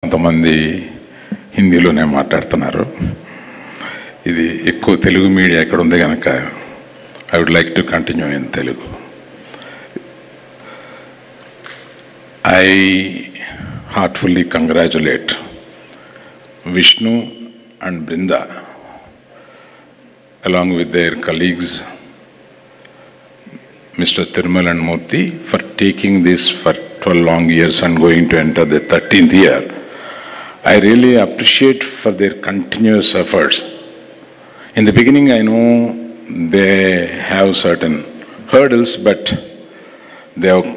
కొంతమంది హిందీలోనే మాట్లాడుతున్నారు. ఇది ఎక్కువ తెలుగు మీడియా ఎక్కడ ఉంది కనుక I would like to continue in Telugu. I heartfully congratulate Vishnu and Brinda along with their colleagues Mr. Thirmal and Murthy for taking this for 12 long years and going to enter the 13th year. I really appreciate for their continuous efforts. In the beginning I know they have certain hurdles, but they have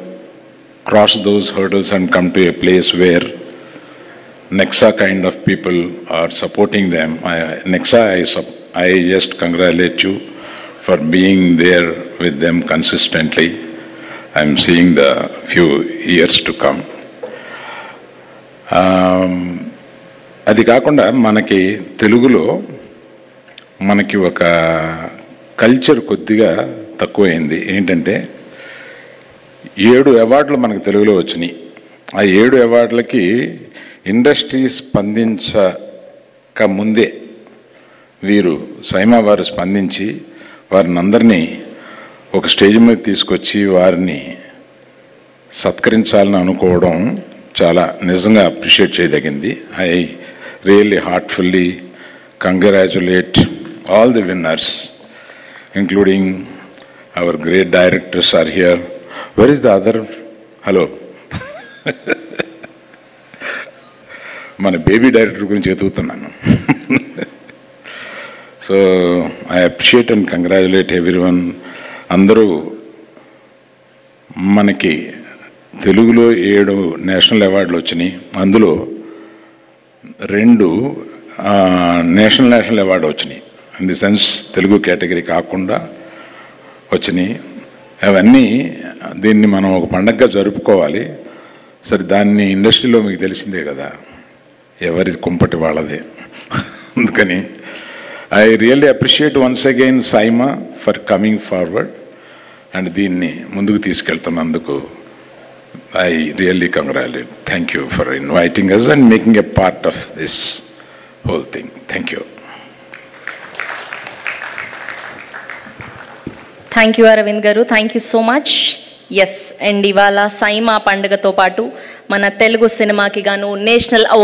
crossed those hurdles and come to a place where Nexa kind of people are supporting them. Nexa, I just congratulate you for being there with them consistently. I'm seeing the few years to come. అది కాకుండా మనకి తెలుగులో మనకి ఒక culture కొద్దిగా తక్కువైంది. ఏంటంటే 7 అవార్డులు మనకు తెలుగులో వచ్చినాయి. ఆ 7 అవార్డులకి ఇండస్ట్రీ స్పందించక ముందే వీరు సైమా వారు స్పందించి వారిని అందరినీ ఒక స్టేజ్ మీద తీసుకొచ్చి వారిని సత్కరించాలని అనుకోవడం చాలా నిజంగా అప్రిషియేట్ చేయదగింది. I really heartfully congratulate all the winners including our great directors are here. Where is the other? Hello. మన బేబీ డైరెక్టర్ గురించి ఎదుగుతున్నాను. So I appreciate and congratulate everyone. అందరూ మనకి తెలుగులో 7 నేషనల్ అవార్డులు వచ్చినాయి. అందులో 2 నేషనల్ అవార్డు వచ్చినాయి. In the sense Telugu category కాకుండా వచ్చినాయి. అవన్నీ దీన్ని మనం ఒక పండగగా జరుపుకోవాలి. సరే, దాన్ని ఇండస్ట్రీలో మీకు తెలిసిందే కదా, ఎవరి కుంపటి వాళ్ళదే. అందుకని I really appreciate once again SIIMA for coming forward and దీన్ని ముందుకు తీసుకెళ్తున్నందుకు I really congratulate. Thank you for inviting us and making a part of this whole thing. Thank you. Thank you Aravind garu, thank you so much. Yes, and ఇవాళ సైమా పండుగతో పాటు మన తెలుగు సినిమాకి గాను national award